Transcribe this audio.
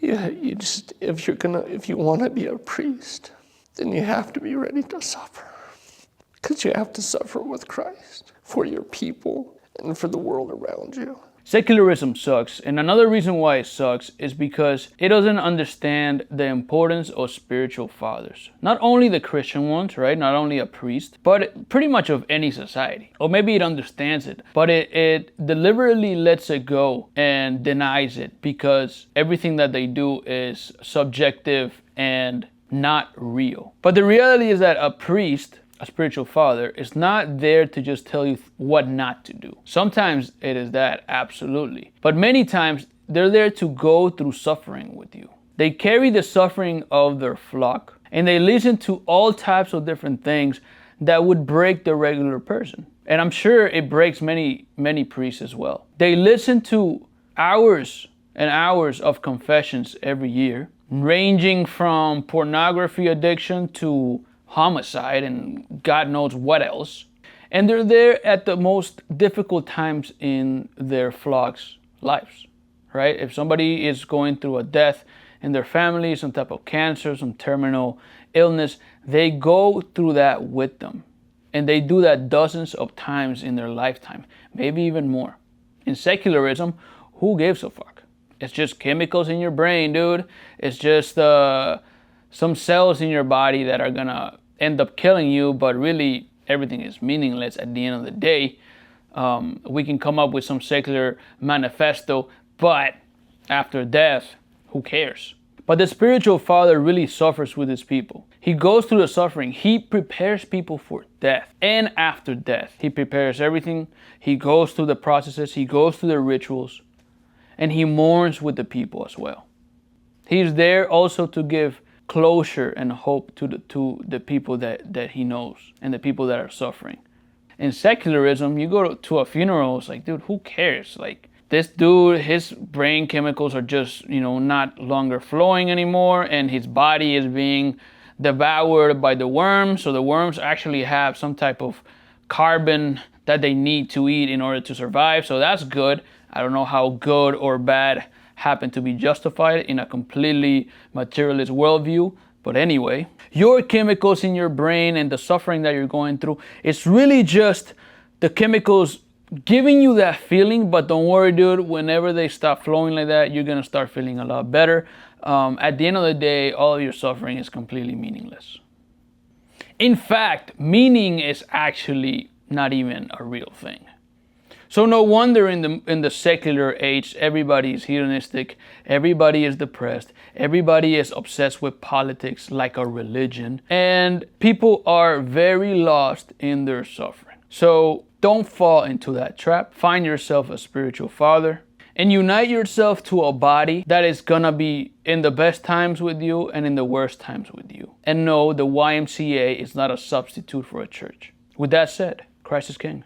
Yeah, if you want to be a priest, then you have to be ready to suffer. Because you have to suffer with Christ for your people and for the world around you. Secularism sucks, and another reason why it sucks is because it doesn't understand the importance of spiritual fathers. Not only the Christian ones, right? Not only a priest, but pretty much of any society. Or maybe it understands it, but it deliberately lets it go and denies it because everything that they do is subjective and not real. But the reality is that a priest, a spiritual father, is not there to just tell you what not to do. Sometimes it is that, absolutely. But many times they're there to go through suffering with you. They carry the suffering of their flock and they listen to all types of different things that would break the regular person. And I'm sure it breaks many priests as well. They listen to hours and hours of confessions every year, ranging from pornography addiction to homicide and God knows what else. And they're there at the most difficult times in their flock's lives, right? If somebody is going through a death in their family, some type of cancer, some terminal illness, they go through that with them. And they do that dozens of times in their lifetime, maybe even more. In secularism, who gives a fuck? It's just chemicals in your brain, dude. It's just some cells in your body that are gonna end up killing you, but really everything is meaningless at the end of the day. We can come up with some secular manifesto, but after death, who cares? But the spiritual father really suffers with his people. He goes through the suffering. He prepares people for death and after death. He prepares everything. He goes through the processes. He goes through the rituals, and he mourns with the people as well. He's there also to give closure and hope to the people that he knows and the people that are suffering. In secularism, you go to a funeral, it's like, dude, who cares? Like, this dude, his brain chemicals are just, not longer flowing anymore, and his body is being devoured by the worms. So the worms actually have some type of carbon that they need to eat in order to survive. So that's good. I don't know how good or bad happen to be justified in a completely materialist worldview. But anyway, your chemicals in your brain and the suffering that you're going through, it's really just the chemicals giving you that feeling. But don't worry, dude, whenever they stop flowing like that, you're gonna start feeling a lot better. At the end of the day, all of your suffering is completely meaningless. In fact, meaning is actually not even a real thing. So no wonder in the secular age, everybody is hedonistic, everybody is depressed, everybody is obsessed with politics like a religion, and people are very lost in their suffering. So don't fall into that trap. Find yourself a spiritual father and unite yourself to a body that is gonna be in the best times with you and in the worst times with you. And no, the YMCA is not a substitute for a church. With that said, Christ is King.